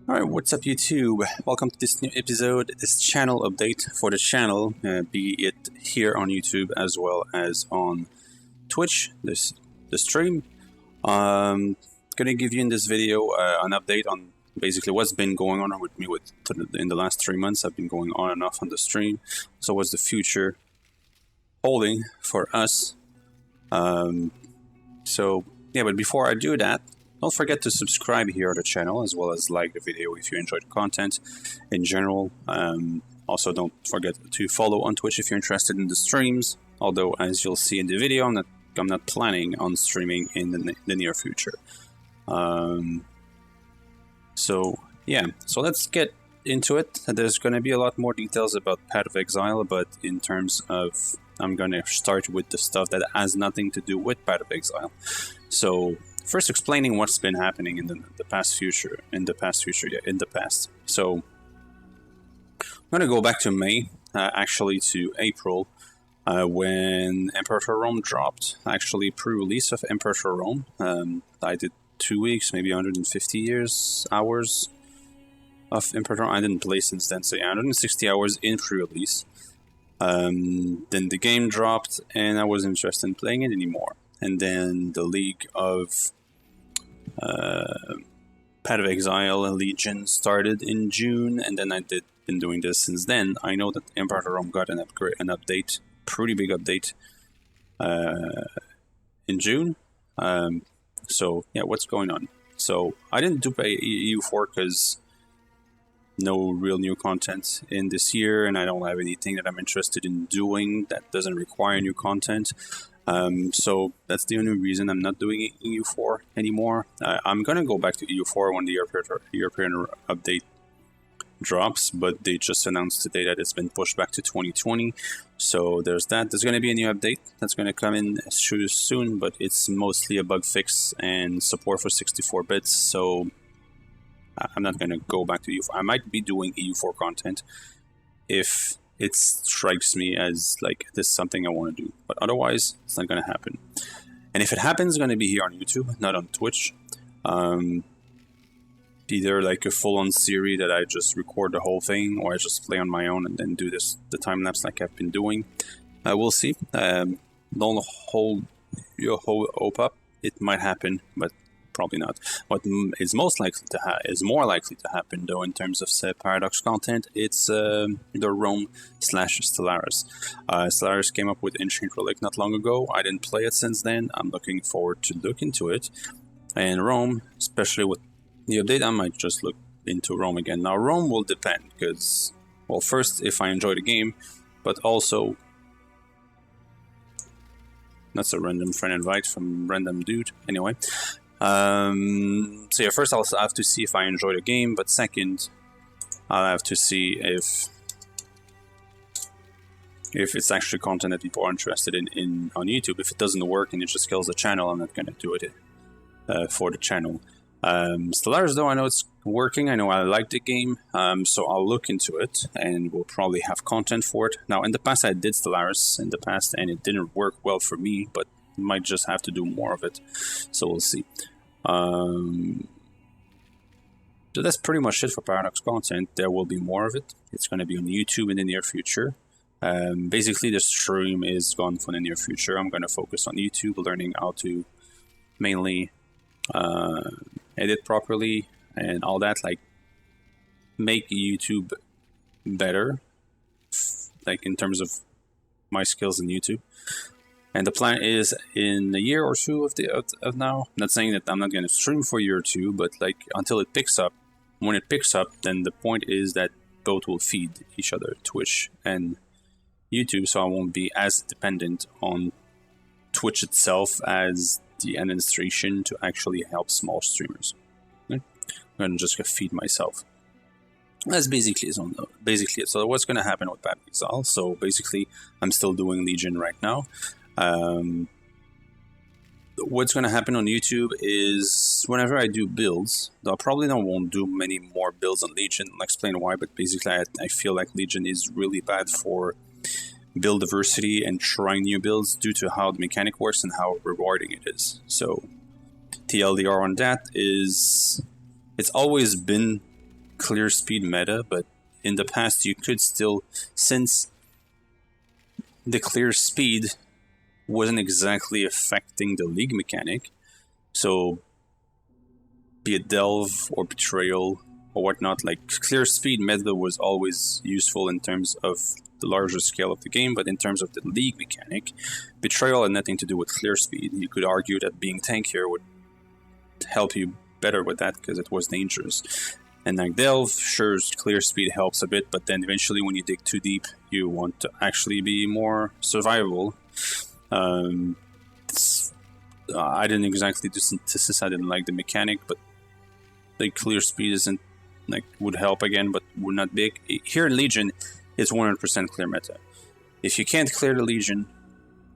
Alright, what's up YouTube? Welcome to this new episode, this channel update for the channel, be it here on YouTube as well as on Twitch, the stream. Gonna give you in this video an update on basically what's been going on with me in the last 3 months. I've been going on and off on the stream, so what's the future holding for us. So yeah, but before I do that, don't forget to subscribe here to the channel, as well as like the video if you enjoyed the content in general. Also, don't forget to follow on Twitch if you're interested in the streams. Although, as you'll see in the video, I'm not planning on streaming in the near future. So yeah, so let's get into it. There's going to be a lot more details about Path of Exile, but in terms of, I'm going to start with the stuff that has nothing to do with Path of Exile. So first, explaining what's been happening in the past. So I'm going to go back to May, actually to April, when Imperator Rome dropped. Actually, pre-release of Imperator Rome. I did 2 weeks, maybe 150 hours of Imperator Rome. I didn't play since then, so yeah, 160 hours in pre-release. Then the game dropped, and I wasn't interested in playing it anymore. And then the League of Path of Exile and Legion started in June, and then been doing this since then. I know that Imperator Rome got an update, pretty big update, in June. So yeah, what's going on? So I didn't do EU4 because no real new content in this year, and I don't have anything that I'm interested in doing that doesn't require new content. So that's the only reason I'm not doing EU4 anymore. I'm gonna go back to EU4 when the European update drops, but they just announced today that it's been pushed back to 2020. So there's that. There's gonna be a new update that's gonna come in soon, but it's mostly a bug fix and support for 64 bits. So I'm not gonna go back to EU4. I might be doing EU4 content if it strikes me as like this is something I want to do, but otherwise it's not going to happen. And if it happens, it's going to be here on YouTube, not on Twitch. Either like a full-on series that I just record the whole thing, or I just play on my own and then do the time lapse like I've been doing. We'll see. Don't hold your hope up. It might happen, but probably not. What is more likely to happen, though, in terms of Paradox content, it's the Rome / Stellaris. Stellaris came up with Ancient Relic not long ago. I didn't play it since then. I'm looking forward to look into it. And Rome, especially with the update, I might just look into Rome again. Now, Rome will depend, because, well, first, if I enjoy the game, but also, that's a random friend invite from random dude. Anyway. So yeah, first I'll have to see if I enjoy the game, but second, I'll have to see if it's actually content that people are interested in on YouTube. If it doesn't work and it just kills the channel, I'm not gonna do it for the channel. Stellaris, though, I know it's working. I know I like the game, so I'll look into it, and we'll probably have content for it. Now, in the past, I did Stellaris in the past, and it didn't work well for me, but might just have to do more of it, so we'll see. So that's pretty much it for Paradox content. There will be more of it. It's going to be on YouTube in the near future. Basically, the stream is gone for the near future. I'm going to focus on YouTube, learning how to mainly edit properly and all that, like make YouTube better, like in terms of my skills in YouTube. And the plan is in a year or two of now. I'm not saying that I'm not going to stream for a year or two, but like until it picks up. When it picks up, then the point is that both will feed each other, Twitch and YouTube, so I won't be as dependent on Twitch itself as the administration to actually help small streamers. Okay? I'm going to just feed myself. That's basically it. So what's going to happen with Path of Exile? So basically, I'm still doing Legion right now. What's going to happen on YouTube is whenever I do builds, I probably won't do many more builds on Legion. I'll explain why, but basically I feel like Legion is really bad for build diversity and trying new builds due to how the mechanic works and how rewarding it is. So TLDR on that is, it's always been clear speed meta, but in the past you could still, since the clear speed wasn't exactly affecting the league mechanic, so be it Delve or Betrayal or whatnot, like clear speed meta was always useful in terms of the larger scale of the game, but in terms of the league mechanic, Betrayal had nothing to do with clear speed. You could argue that being tankier would help you better with that because it was dangerous. And like Delve, sure, clear speed helps a bit, but then eventually when you dig too deep, you want to actually be more survivable. I didn't exactly do synthesis, I didn't like the mechanic, but the clear speed isn't like would help again, but would not big. Here in Legion, it's 100% clear meta. If you can't clear the Legion,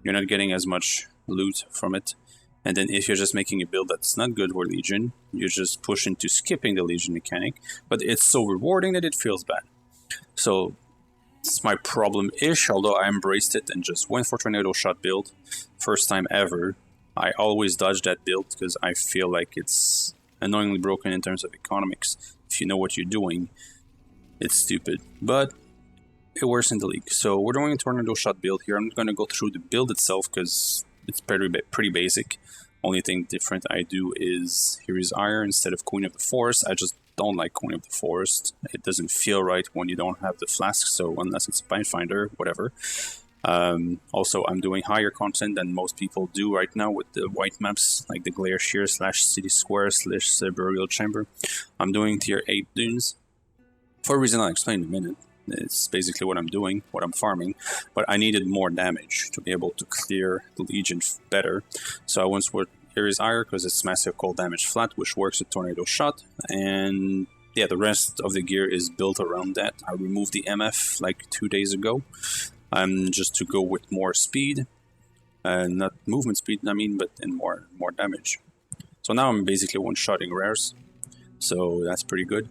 you're not getting as much loot from it. And then if you're just making a build that's not good for Legion, you're just pushing to skipping the Legion mechanic, but it's so rewarding that it feels bad. So it's my problem-ish, although I embraced it and just went for Tornado Shot build. First time ever. I always dodge that build because I feel like it's annoyingly broken in terms of economics. If you know what you're doing, it's stupid. But it works in the league. So we're doing a Tornado Shot build here. I'm not going to go through the build itself because it's pretty basic. Only thing different I do is here is Ire instead of Queen of the Forest. I just don't like Queen of the Forest. It doesn't feel right when you don't have the flask, so unless it's a Pathfinder, whatever. Also, I'm doing higher content than most people do right now with the white maps, like the Glacier / City Square / Burial Chamber. I'm doing tier 8 dunes. For a reason I'll explain in a minute. It's basically what I'm doing, what I'm farming, but I needed more damage to be able to clear the Legion better. So I went with Ares Ire because it's massive cold damage flat, which works with Tornado Shot, and yeah, the rest of the gear is built around that. I removed the MF like 2 days ago, just to go with more speed, not movement speed, I mean, but in more damage. So now I'm basically one-shotting rares, so that's pretty good.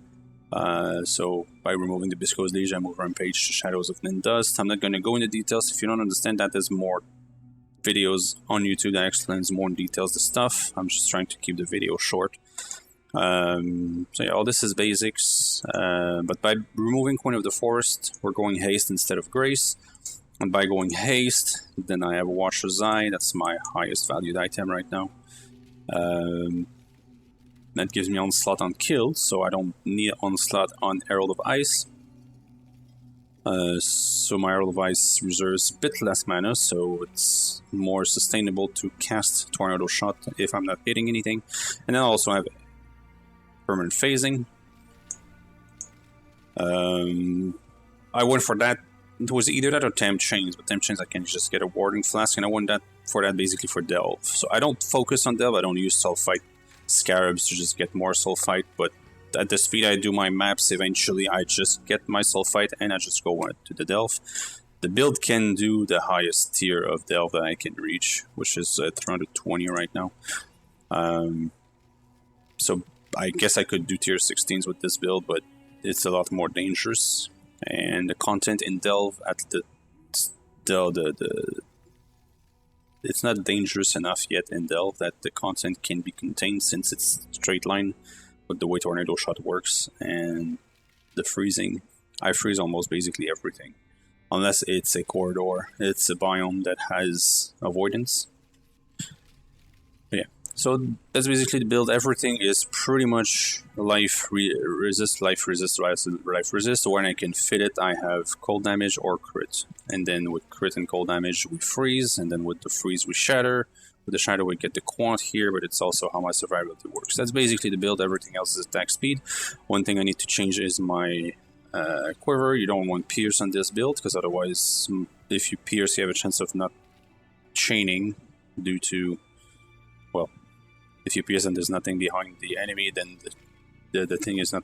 So by removing the Bisco's Legion, I move Rampage to Shadows of Nindust. I'm not going to go into details. If you don't understand that, there's more videos on YouTube that explains more in details the stuff. I'm just trying to keep the video short. So yeah, all this is basics. But by removing Queen of the Forest, we're going Haste instead of Grace. And by going Haste, then I have Watcher's Eye. That's my highest valued item right now. That gives me Onslaught on Killed, so I don't need Onslaught on Herald of Ice. So my Herald of Ice reserves a bit less mana, so it's more sustainable to cast Tornado Shot if I'm not hitting anything. And then I also have Permanent Phasing. I went for that. It was either that or Temp Chains, but Temp Chains I can just get a Warding Flask, and I went for that basically for Delve. So I don't focus on Delve, I don't use Sulfite Scarabs to just get more Sulfite, but at the speed I do my maps, eventually I just get my Sulfite and I just go to the Delve. The build can do the highest tier of Delve that I can reach, which is 320 right now. So I guess I could do tier 16s with this build, but it's a lot more dangerous. And the content in Delve at it's not dangerous enough yet in Delve that the content can be contained, since it's straight line with the way Tornado Shot works and the freezing. I freeze almost basically everything, unless it's a corridor. It's a biome that has avoidance. Yeah, so that's basically the build. Everything is pretty much life resist, life resist. When I can fit it, I have cold damage or crit. And then with crit and cold damage, we freeze. And then with the freeze, we shatter. With the shatter, we get the quant here, but it's also how my survivability works. That's basically the build. Everything else is attack speed. One thing I need to change is my quiver. You don't want pierce on this build, because otherwise, if you pierce, you have a chance of not chaining due to, well, if you pierce and there's nothing behind the enemy, then the thing is not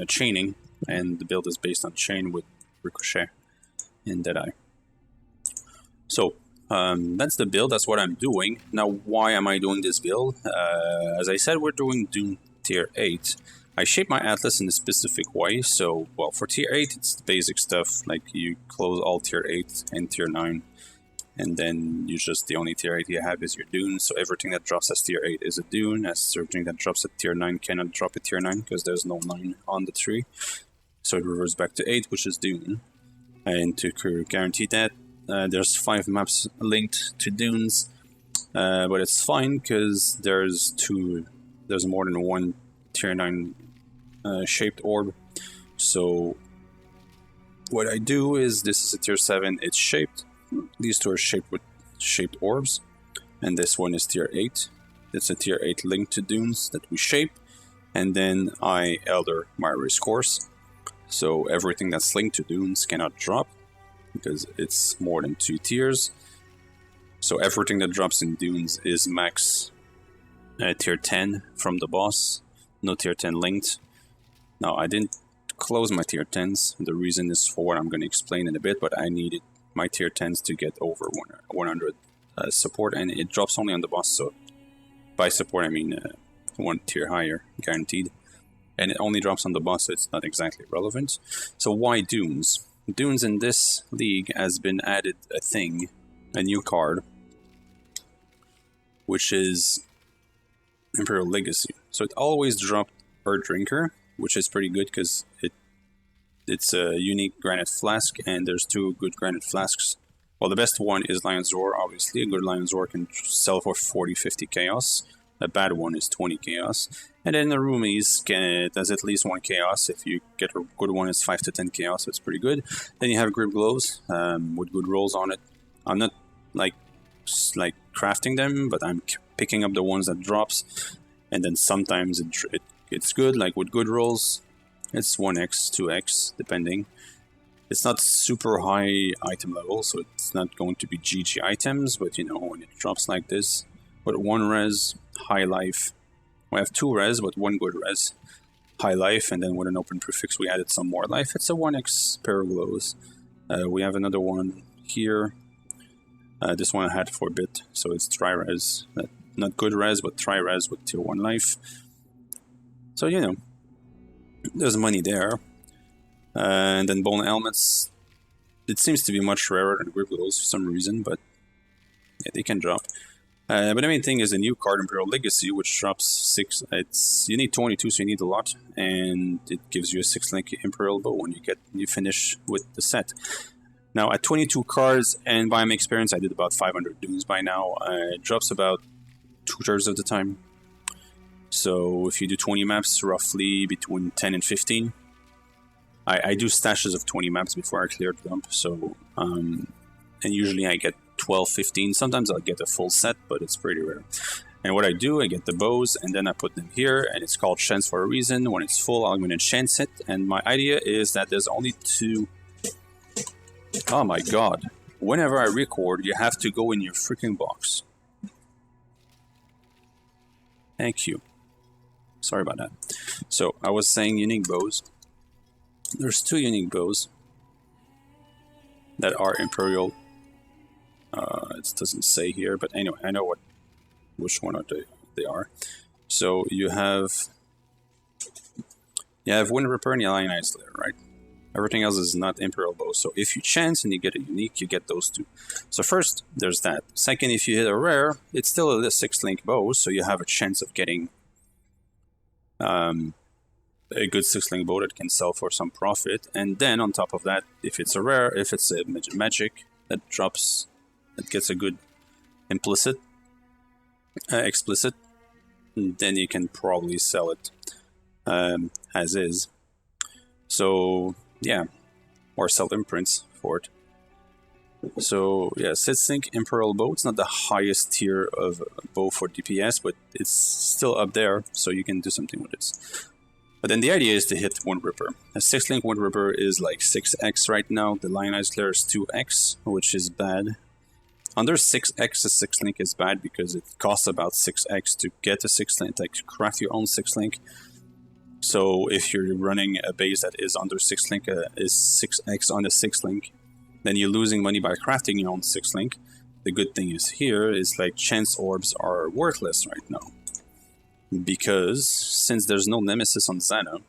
chaining, and the build is based on chain with Ricochet and Deadeye. So that's the build, that's what I'm doing. Now, why am I doing this build? As I said, we're doing Doom Tier 8. I shape my Atlas in a specific way, so, well, for Tier 8, it's the basic stuff, like you close all Tier 8 and Tier 9. and then you just, the only tier 8 you have is your dune, so everything that drops as tier 8 is a dune, as everything that drops at tier 9 cannot drop at tier 9 because there's no 9 on the tree. So it reverts back to 8, which is dune. And to guarantee that, there's 5 maps linked to dunes, but it's fine because there's more than one tier 9 shaped orb. So what I do is, this is a tier 7, it's shaped. These two are shaped with shaped orbs, and this one is tier 8. It's a tier 8 linked to dunes that we shape, and then I elder my race course. So everything that's linked to dunes cannot drop, because it's more than 2 tiers. So everything that drops in dunes is max tier 10 from the boss, no tier 10 linked. Now I didn't close my tier 10s, the reason is for what I'm going to explain in a bit, but I needed my tier 10s to get over 100 support, and it drops only on the boss, so by support I mean 1 tier higher, guaranteed. And it only drops on the boss, so it's not exactly relevant. So why dunes? Dunes in this league has been added a new card, which is Imperial Legacy. So it always dropped Earth Drinker, which is pretty good because it's a unique granite flask, and there's 2 good granite flasks. Well, the best one is Lion's Roar, obviously. A good Lion's Roar can sell for 40-50 chaos. A bad one is 20 chaos. And then the roomies does at least 1 chaos. If you get a good one, it's 5 to 10 chaos, so it's pretty good. Then you have Grip Glows with good rolls on it. I'm not like crafting them, but I'm picking up the ones that drops. And then sometimes it's good, like with good rolls. It's 1x, 2x, depending. It's not super high item level, so it's not going to be GG items, but you know, when it drops like this, with 1 res, high life. We have 2 res, but 1 good res, high life, and then with an open prefix we added some more life. It's a 1x pair of glows. We have another one here. This one I had for a bit, so it's tri-res. Not good res, but tri-res with tier 1 life. So, you know, there's money there. And then Bone Helmets, it seems to be much rarer than Grip Glows for some reason, but yeah, they can drop. But the main thing is a new card, Imperial Legacy, which drops 6. You need 22, so you need a lot, and it gives you a 6-link Imperial bow when you finish with the set. Now at 22 cards, and by my experience, I did about 500 dunes by now. It drops about 2/3 of the time. So if you do 20 maps, roughly between 10 and 15. I do stashes of 20 maps before I clear the dump, so and usually I get 12, 15. Sometimes I'll get a full set, but it's pretty rare. And what I do, I get the bows, and then I put them here, and it's called chance for a reason. When it's full, I'm going to chance it, and my idea is that there's only 2... Oh my god. Whenever I record, you have to go in your freaking box. Thank you. Sorry about that. So, I was saying unique bows. There's 2 unique bows that are Imperial. It doesn't say here, but anyway, I know which one they are. So you have Wind Ripper and the Lionized Slayer, right? Everything else is not Imperial bow. So if you chance and you get a unique, you get those 2. So first, there's that. Second, if you hit a rare, it's still a 6-link bow, so you have a chance of getting a good 6-link bow that can sell for some profit. And then on top of that, if it's a rare, if it's a magic that drops, that gets a good explicit, then you can probably sell it as is. So yeah, or sell imprints for it. So yeah, 6-link Imperial bow. It's not the highest tier of bow for DPS, but it's still up there, so you can do something with it. But then the idea is to hit Wind Ripper. A 6-link Wind Ripper is like 6x right now. The Lionized Slayer is 2x, which is bad. Under 6x, a 6-link is bad because it costs about 6x to get a 6-link, like to craft your own 6-link. So if you're running a base that is under 6-link, is 6x on a 6-link, then you're losing money by crafting your own 6-link. The good thing is here is like chance orbs are worthless right now. Because since there's no Nemesis on Xana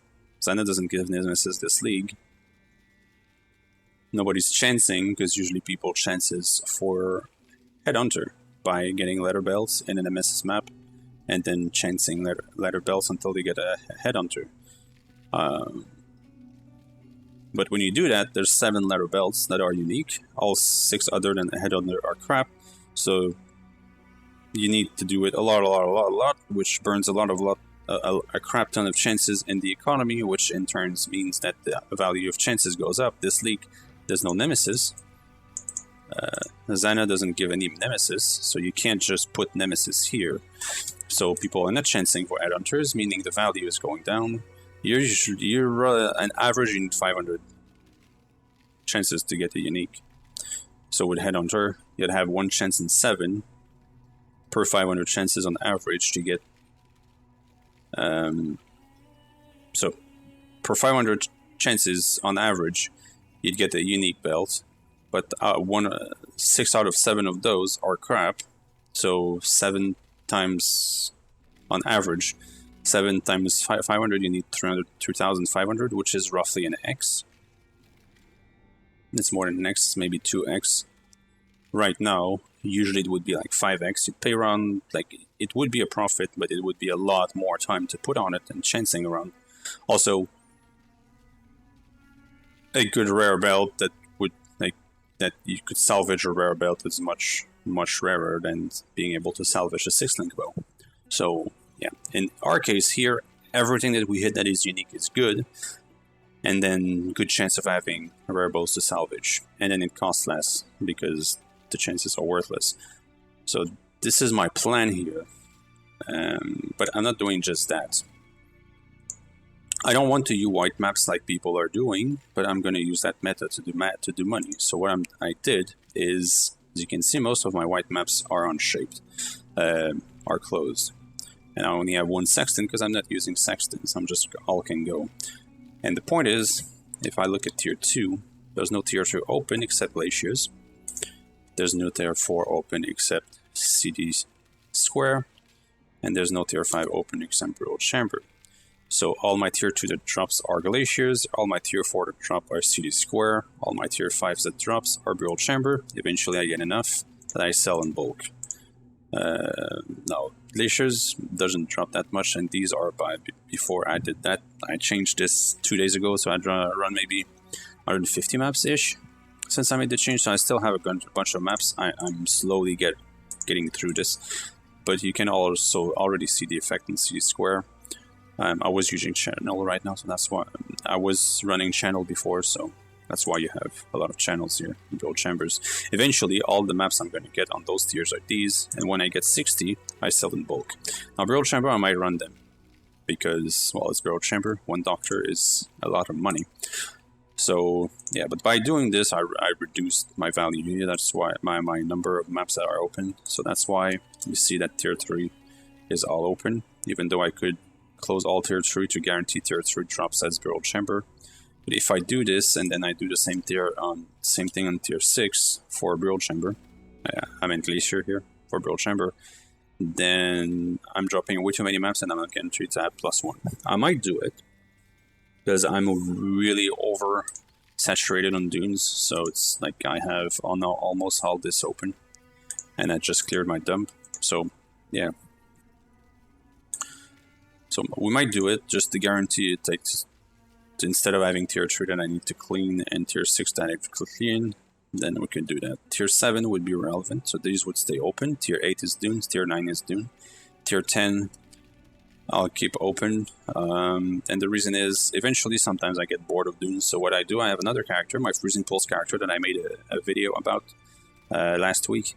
doesn't give Nemesis this league. Nobody's chancing, because usually people chances for Headhunter by getting letter belts in an MSS map and then chancing letter belts until they get a Headhunter. But when you do that, there's 7 letter belts that are unique. All 6 other than a Headhunter are crap. So you need to do it a lot, which burns a crap ton of chances in the economy, which in turn means that the value of chances goes up. This league, there's no nemesis. Zana doesn't give any nemesis, so you can't just put nemesis here. So people are not chancing for Headhunters, meaning the value is going down. You're an average, you need 500 chances to get a unique. So with Headhunter, you'd have 1 chance in 7 per 500 chances on average to get. So per 500 chances on average, you'd get a unique belt, but 6 out of 7 of those are crap. So 7 times on average. 7 times 500, you need 3,500, which is roughly an X. It's more than an X, maybe 2X. Right now, usually it would be like 5X. You'd pay around, like, it would be a profit, but it would be a lot more time to put on it than chancing around. Also, a good rare belt that would, like, that you could salvage a rare belt is much rarer than being able to salvage a 6-link bow. So, yeah, in our case here, everything that we hit that is unique is good, and then good chance of having rare bows to salvage, and then it costs less because the chances are worthless. So this is my plan here, but I'm not doing just that. I don't want to use white maps like people are doing, but I'm going to use that method to do money. So what I did is, as you can see, most of my white maps are unshaped, are closed. And I only have 1 sexton because I'm not using sextons. I'm just all can go. And the point is, if I look at tier 2, there's no tier 2 open except glaciers. There's no tier 4 open except CD square. And there's no tier 5 open except Burial Chamber. So all my tier 2 that drops are glaciers. All my tier 4 that drop are CD square. All my tier 5s that drops are Burial Chamber. Eventually I get enough that I sell in bulk. Now, glaciers doesn't drop that much, and these are before I did that. I changed this 2 days ago, so I'd run maybe 150 maps ish since I made the change. So I still have a bunch of maps. I'm slowly getting through this, but you can also already see the effect in CD square. I was using channel right now, so that's why I was running channel before, so that's why you have a lot of channels here in Burial Chambers. Eventually, all the maps I'm going to get on those tiers are these, and when I get 60, I sell in bulk. Now, Burial Chamber, I might run them, because, well, it's Burial Chamber. 1 doctor is a lot of money. So, yeah, but by doing this, I reduced my value here. That's why my number of maps that are open. So that's why you see that tier 3 is all open, even though I could close all tier 3 to guarantee tier 3 drops as Burial Chamber. But if I do this, and then I do the same thing on tier 6 for Burial Chamber, I'm in Glacier here for Burial Chamber, then I'm dropping way too many maps and I'm not getting 3 tab +1. I might do it, because I'm really over-saturated on dunes, so it's like I have now almost all this open, and I just cleared my dump, so yeah. So we might do it, just to guarantee it takes... Instead of having tier 3 that I need to clean and tier 6 that I have to clean, then we can do that. Tier 7 would be relevant, so these would stay open. Tier 8 is dunes, tier 9 is dune. Tier 10, I'll keep open. And the reason is, eventually sometimes I get bored of dunes, so what I do, I have another character, my Freezing Pulse character that I made a video about last week.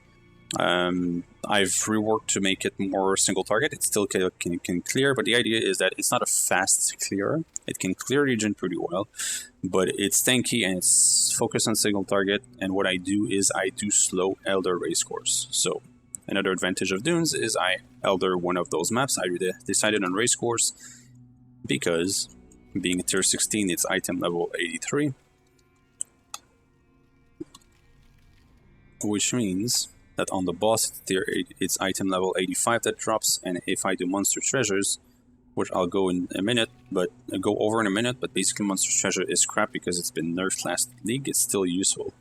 I've reworked to make it more single target. It still can clear, but the idea is that it's not a fast clearer. It can clear region pretty well, but it's tanky and it's focused on single target. And what I do is I do slow Elder race course. So another advantage of dunes is I Elder one of those maps. I decided on race course because being a tier 16, it's item level 83, which means that on the boss tier 8, it's item level 85 that drops, and if I do monster treasures, which I'll go in a minute, but go over in a minute, but basically monster treasure is crap because it's been nerfed last league. It's still useful.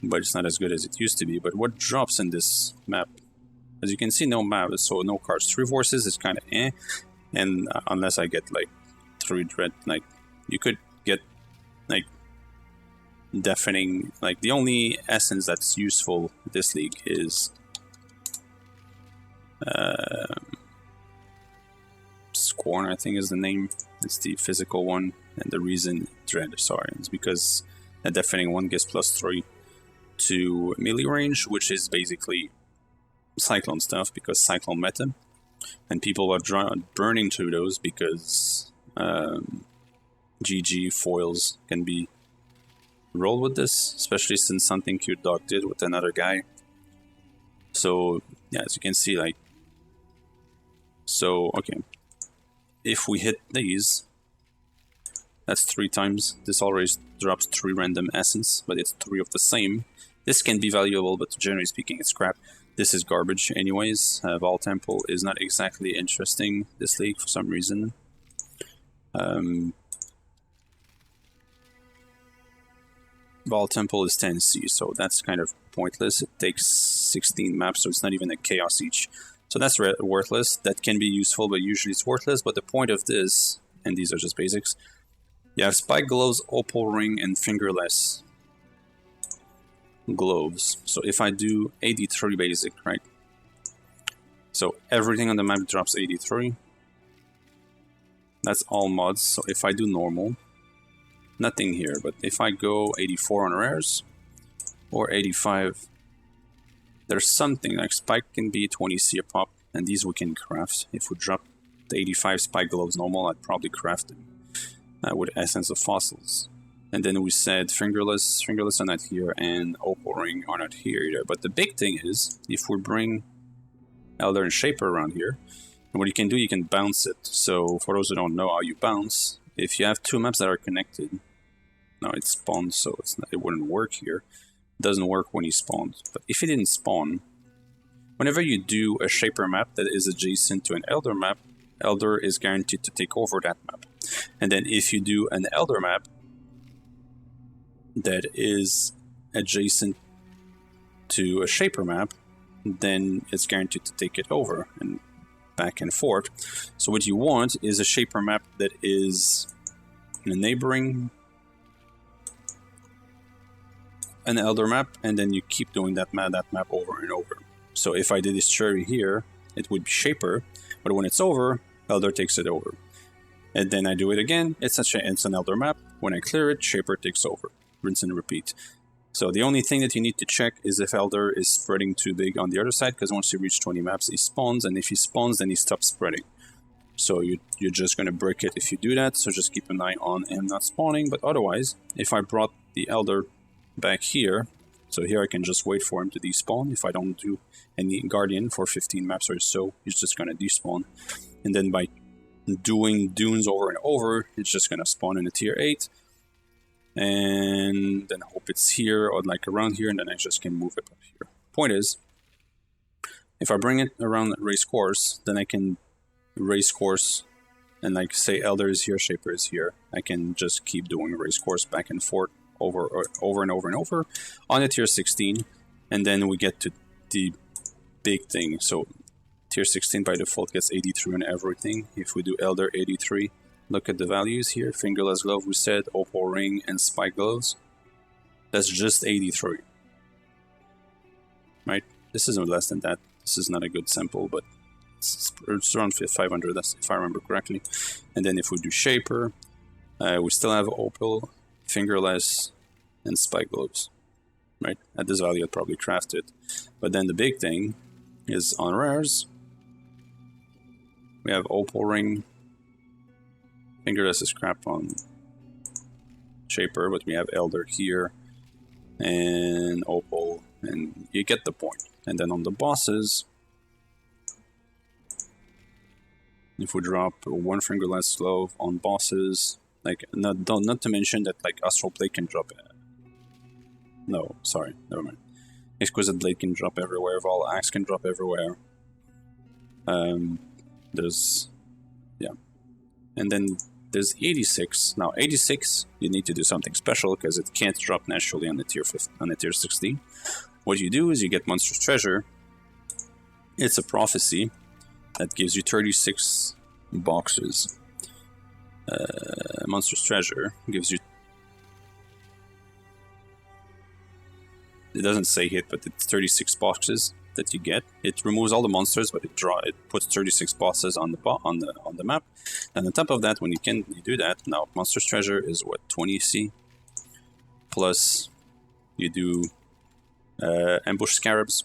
but it's not as good as it used to be. But what drops in this map? As you can see, no map, so no cards. 3 forces is kind of eh, and unless I get like 3 dread, like you could get like deafening. Like the only essence that's useful in this league is Scorn, I think is the name. It's the physical one, and the reason Dread, sorry, is because a deafening one gets +3 to melee range, which is basically Cyclone stuff because Cyclone meta, and people are burning through those because GG foils can be rolled with this, especially since something Cute Dog did with another guy. So yeah, as you can see, like, so okay, if we hit these, that's 3 times. This always drops 3 random essence, but it's 3 of the same. This can be valuable, but generally speaking, it's crap. This is garbage anyways. Vaal Temple is not exactly interesting this league for some reason. Vaal Temple is 10C, so that's kind of pointless. It takes 16 maps, so it's not even a chaos each. So that's worthless. That can be useful, but usually it's worthless. But the point of this, and these are just basics, you have Spike Gloves, Opal Ring, and Fingerless Gloves. So if I do 83 basic, right? So everything on the map drops 83. That's all mods. So if I do normal, nothing here. But if I go 84 on rares, or 85, there's something like Spike can be 20C a pop, and these we can craft. If we drop the 85 Spike Gloves normal, I'd probably craft them with Essence of Fossils. And then we said Fingerless are not here, and Opal Ring are not here either. But the big thing is, if we bring Elder and Shaper around here, and what you can do, you can bounce it. So for those who don't know how you bounce, if you have 2 maps that are connected, now it spawns, so it wouldn't work here. It doesn't work when he spawns. But if it didn't spawn, whenever you do a Shaper map that is adjacent to an Elder map, Elder is guaranteed to take over that map. And then if you do an Elder map that is adjacent to a Shaper map, then it's guaranteed to take it over, and back and forth. So what you want is a Shaper map that is in a neighboring an Elder map, and then you keep doing that map over and over. So if I did this cherry here, it would be Shaper, but when it's over, Elder takes it over. And then I do it again, it's an Elder map. When I clear it, Shaper takes over. Rinse and repeat. So the only thing that you need to check is if Elder is spreading too big on the other side, because once you reach 20 maps, he spawns, and if he spawns, then he stops spreading. So you're just going to break it if you do that, so just keep an eye on him not spawning. But otherwise, if I brought the Elder back here, so here I can just wait for him to despawn. If I don't do any Guardian for 15 maps or so, he's just going to despawn. And then by doing Dunes over and over, it's just going to spawn in a tier 8. And then hope it's here or like around here, and then I just can move it up here. Point is, if I bring it around race course, then I can race course and like say Elder is here, Shaper is here. I can just keep doing race course back and forth over and over on a tier 16, and then we get to the big thing. So tier 16 by default gets 83 on everything. If we do Elder 83, look at the values here. Fingerless Glove we said, Opal Ring and Spike Gloves. That's just 83. Right? This isn't less than that. This is not a good sample, but it's around 500, that's if I remember correctly. And then if we do Shaper, we still have Opal, Fingerless, and Spike Gloves. Right? At this value I'd probably craft it. But then the big thing is on rares, we have Opal Ring. Fingerless is crap on Shaper, but we have Elder here and Opal, and you get the point. And then on the bosses, if we drop 1 Fingerless Glove on bosses, like not to mention that like Astral Blade can drop it. No, sorry, never mind. Exquisite Blade can drop everywhere, Vaal Axe can drop everywhere. And then there's 86. Now 86, you need to do something special because it can't drop naturally on the tier 16. What you do is you get Monster's Treasure. It's a prophecy that gives you 36 boxes. Monster's Treasure gives you... It doesn't say hit, but it's 36 boxes that you get. It removes all the monsters, but it puts 36 bosses on the map. And on top of that, when you do that, now Monster's Treasure is what, 20 C? Plus you do Ambush Scarabs.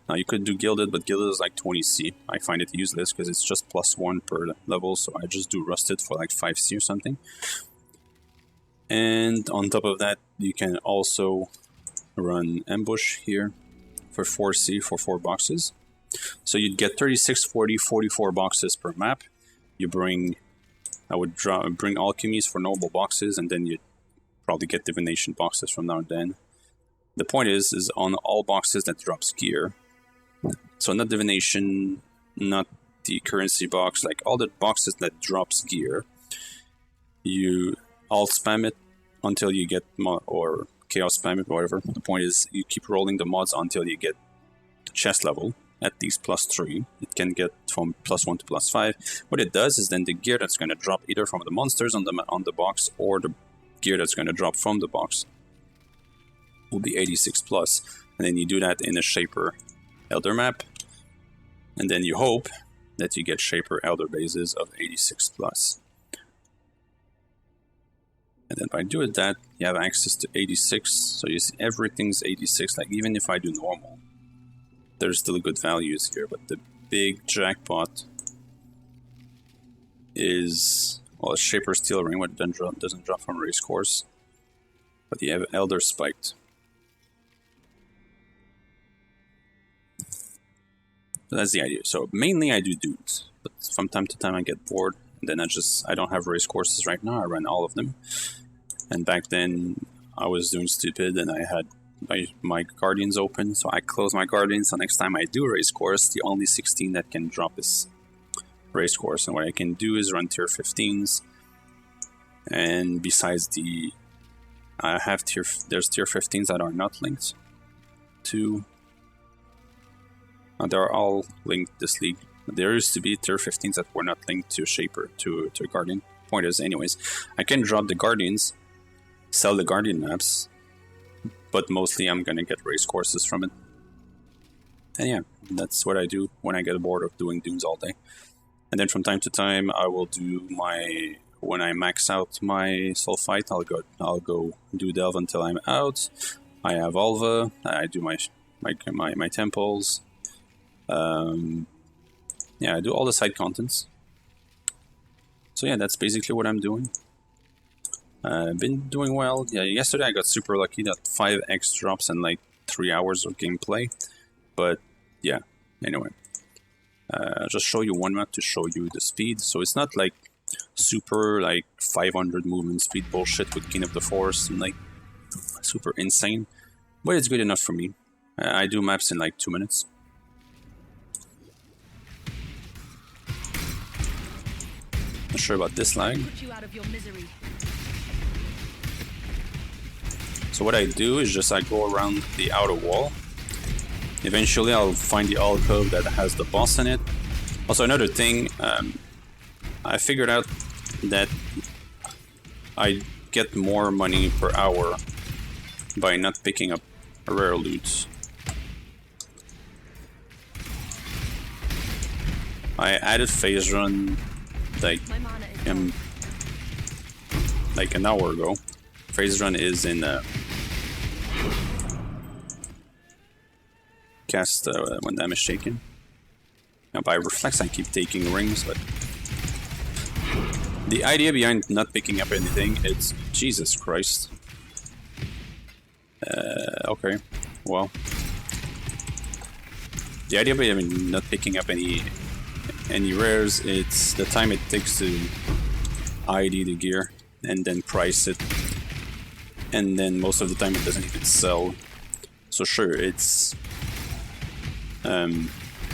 Now you could do Gilded, but Gilded is like 20 C. I find it useless because it's just +1 per level, so I just do Rusted for like 5 C or something. And on top of that, you can also run Ambush here for 4 C for 4 boxes. So you'd get 36, 40, 44 boxes per map. You bring... I would bring Alchemies for noble boxes, and then you'd probably get Divination boxes from now and then. The point is on all boxes that drops gear, so not Divination, not the currency box, like all the boxes that drops gear, you alt spam it until you get or chaos spam it, whatever. The point is you keep rolling the mods until you get the chest level at least +3. It can get from +1 to +5. What it does is then the gear that's going to drop either from the monsters on the box or the gear that's going to drop from the box will be 86+, and then you do that in a Shaper Elder map, and then you hope that you get Shaper Elder bases of 86+. And then by doing that, you have access to 86, so you see everything's 86, like even if I do normal, there's still good values here, but the big jackpot is, well, Shaper Steel Ring, what doesn't drop from Race Course, but you have Elder Spiked. So that's the idea. So mainly I do dudes, but from time to time I get bored, and then I don't have race courses right now, I run all of them. And back then I was doing stupid and I had my Guardians open, so I close my Guardians, so next time I do race course, the only 16 that can drop is race course, and what I can do is run tier 15s, and besides there's tier 15s that are not linked to... they're all linked this league. There used to be tier 15s that were not linked to Shaper, to Guardian. Point is, anyways, I can drop the Guardians, sell the Guardian maps, but mostly I'm gonna get race courses from it. And yeah, that's what I do when I get bored of doing dunes all day. And then from time to time, I will do when I max out my soul fight, I'll go do delve until I'm out. I have Alva, I do my temples. Yeah, I do all the side contents. So yeah, that's basically what I'm doing. I've been doing well. Yeah, yesterday I got super lucky that 5x drops in like 3 hours of gameplay. But yeah, anyway. Just show you one map to show you the speed. So it's not like super like 500 movement speed bullshit with King of the Forest and like super insane. But it's good enough for me. I do maps in like 2 minutes. Not sure about this lag. So what I do is just I go around the outer wall. Eventually I'll find the alcove that has the boss in it. Also another thing, I figured out that I get more money per hour by not picking up rare loot. I added phase run like an hour ago. Phase run is in cast when damage taken. Now by reflex I keep taking rings, but the idea behind not picking up anything, it's Jesus Christ. Okay, well, the idea behind not picking up any rares, it's the time it takes to ID the gear and then price it, and then most of the time it doesn't even sell. So sure, it's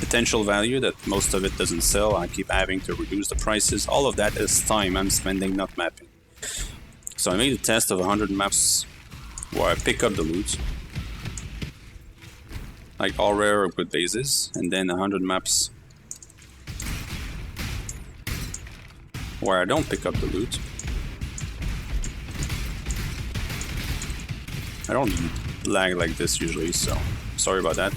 potential value that most of it doesn't sell. I keep having to reduce the prices. All of that is time I'm spending not mapping. So I made a test of 100 maps where I pick up the loot, like all rare or good bases, and then 100 maps where I don't pick up the loot. I don't lag like this usually, so sorry about that.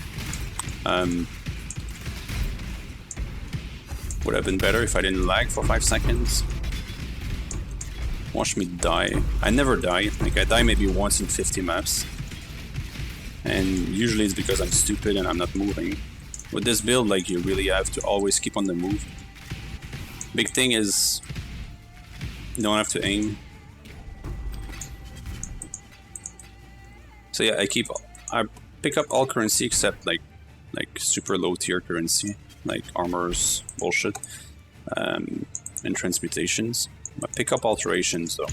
Would have been better if I didn't lag for 5 seconds. Watch me die. I never die. Like, I die maybe once in 50 maps. And usually it's because I'm stupid and I'm not moving. With this build, like, you really have to always keep on the move. Big thing is, you don't have to aim. So yeah, I pick up all currency except like super low tier currency, like armors, bullshit, and transmutations. I pick up alterations though.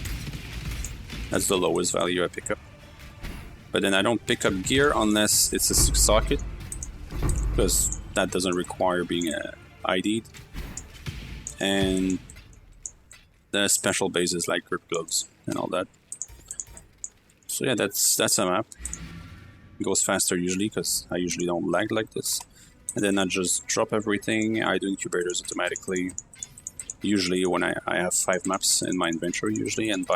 That's the lowest value I pick up. But then I don't pick up gear unless it's a 6 socket, because that doesn't require being ID'd. And the special bases like grip gloves and all that. So yeah, that's a map. It goes faster usually because I usually don't lag like this. And then I just drop everything. I do incubators automatically. Usually when I have 5 maps in my inventory usually, and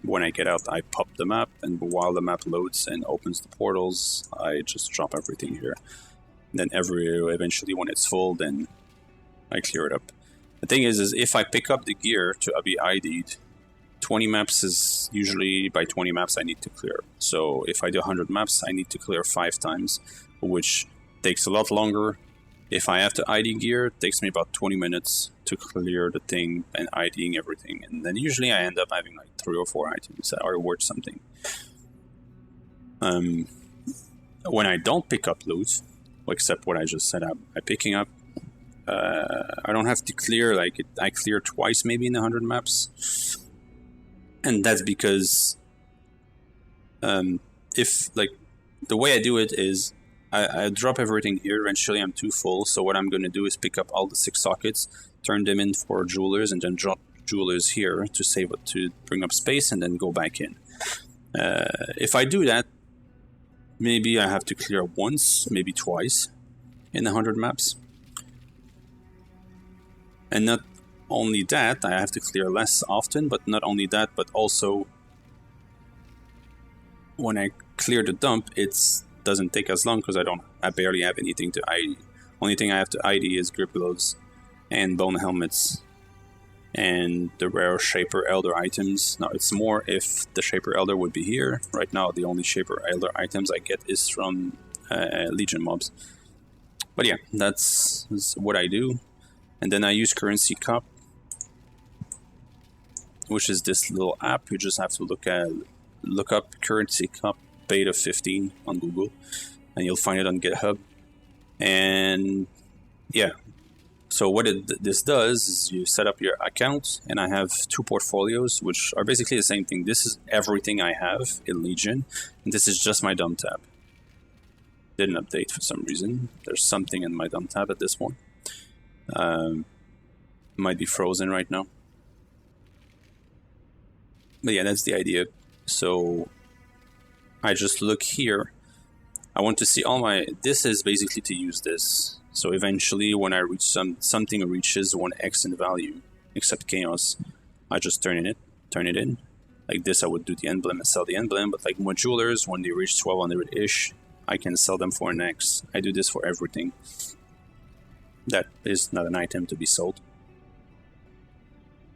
when I get out I pop the map, and while the map loads and opens the portals I just drop everything here. And then eventually when it's full then I clear it up. The thing is if I pick up the gear to be ID'd, 20 maps is usually, by 20 maps I need to clear. So if I do 100 maps I need to clear 5 times, which takes a lot longer. If I have to ID gear, it takes me about 20 minutes to clear the thing and IDing everything. And then usually I end up having like 3 or 4 items that are worth something. When I don't pick up loot, except what I just said I'm picking up, I don't have to clear, like I clear twice maybe in 100 maps. And that's because if like the way I do it is I drop everything here. Eventually I'm too full, so what I'm going to do is pick up all the 6 sockets, turn them in for jewelers, and then drop jewelers here to bring up space, and then go back in. If I do that, maybe I have to clear once, maybe twice in 100 maps. And not only that, I have to clear less often, but not only that, but also when I clear the dump, it doesn't take as long because I barely have anything to ID. Only thing I have to ID is grip gloves and bone helmets and the rare Shaper Elder items. Now it's more if the Shaper Elder would be here. Right now the only Shaper Elder items I get is from Legion mobs. But yeah, that's what I do. And then I use CurrencyCop, which is this little app. You just have to look up CurrencyCop beta 15 on Google, and you'll find it on GitHub. And yeah, so what this does is you set up your account, and I have 2 portfolios, which are basically the same thing. This is everything I have in Legion, and this is just my dump tab. Didn't update for some reason. There's something in my dump tab at this point. Might be frozen right now. But yeah, that's the idea. So I just look here. I want to see all my... This is basically to use this. So eventually when I reach something reaches 1x in value, except chaos, I just turn it in. Like this I would do the emblem and sell the emblem, but like modulars, when they reach 1200-ish, I can sell them for an X. I do this for everything. That is not an item to be sold.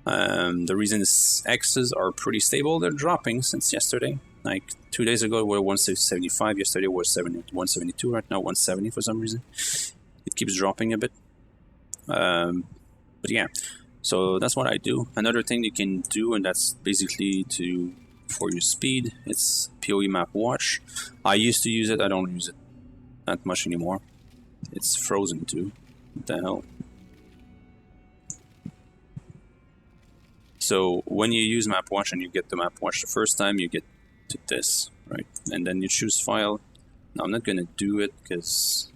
The reason is X's are pretty stable. They're dropping since yesterday. Like 2 days ago, we were 175. Yesterday was 172. Right now, 170 for some reason. It keeps dropping a bit. But yeah, so that's what I do. Another thing you can do, and that's basically for your speed, it's PoE Map Watch. I used to use it. I don't use it that much anymore. It's frozen too. What the hell? So when you use Map Watch and you get the Map Watch the first time, you get to this, right? And then you choose File. Now I'm not gonna do it because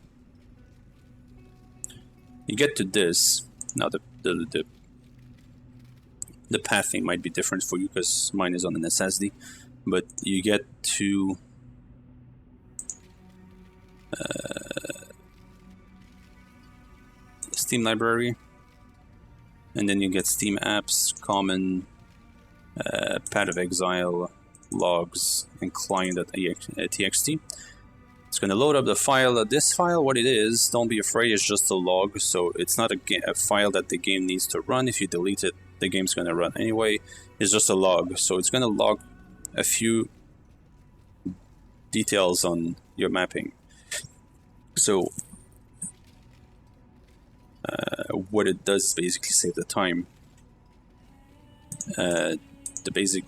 you get to this. Now the pathing might be different for you because mine is on an SSD, but you get to Steam library, and then you get Steam apps, common, Path of Exile, logs, and client.txt. It's going to load up the file. This file, what it is, don't be afraid, it's just a log, so it's not a file that the game needs to run. If you delete it, the game's going to run anyway. It's just a log, so it's going to log a few details on your mapping. So what it does is basically save the time. The basic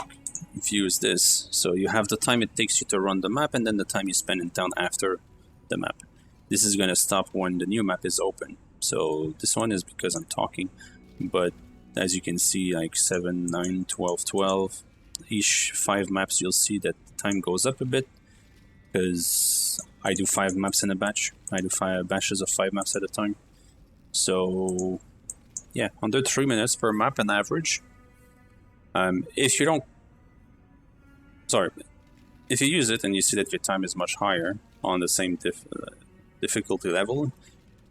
view is this. So you have the time it takes you to run the map, and then the time you spend in town after the map. This is going to stop when the new map is open. So this one is because I'm talking, but as you can see, like 7, 9, 12, 12, each 5 maps, you'll see that the time goes up a bit, because I do 5 maps in a batch. I do 5 batches of 5 maps at a time. So yeah, under 3 minutes per map on average. If you don't, if you use it and you see that your time is much higher on the same difficulty level,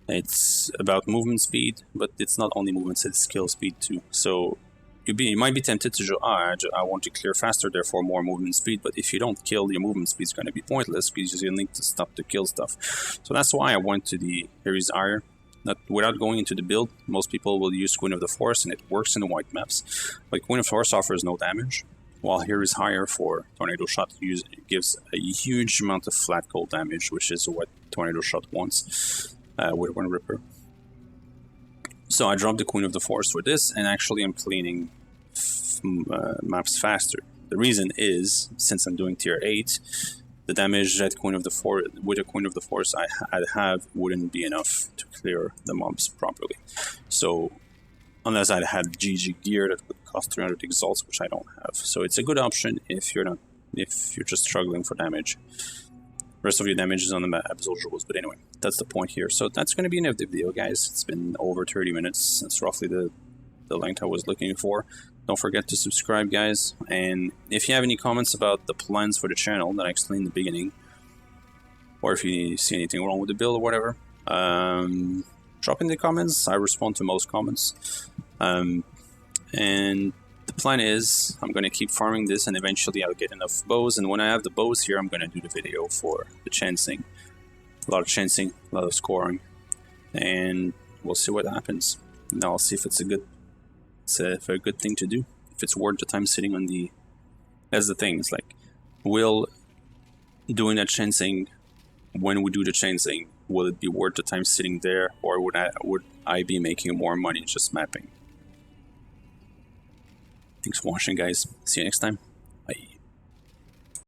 it's about movement speed, but it's not only movement, it's skill speed too. So you might be tempted to I want to clear faster, therefore more movement speed, but if you don't kill, your movement speed is going to be pointless because you need to stop to kill stuff. So that's why I went to the Ares Ire. Without going into the build, most people will use Queen of the Forest, and it works in the white maps. But Queen of the Forest offers no damage, while here is higher for Tornado Shot. Gives a huge amount of flat cold damage, which is what Tornado Shot wants with Wind Ripper. So I dropped the Queen of the Forest for this, and actually I'm cleaning maps faster. The reason is, since I'm doing tier 8, the damage that with a Queen of the Forest I have wouldn't be enough to clear the mobs properly. So unless I had GG gear that would cost 300 exalts, which I don't have. So it's a good option if you're just struggling for damage. Rest of your damage is on the map as usual, but anyway, that's the point here. So that's going to be the end of the video, guys. It's been over 30 minutes. That's roughly the length I was looking for. Don't forget to subscribe, guys, and if you have any comments about the plans for the channel that I explained in the beginning, or if you see anything wrong with the build or whatever, drop in the comments. I respond to most comments. And the plan is I'm going to keep farming this, and eventually I'll get enough bows, and when I have the bows here, I'm going to do the video for the chancing. A lot of chancing, a lot of scoring, and we'll see what happens. And I'll see if it's a good thing to do, if it's worth the time sitting on the... That's the thing, it's like, will doing that chancing, when we do the chancing, will it be worth the time sitting there, or would I be making more money just mapping? Thanks for watching, guys. See you next time.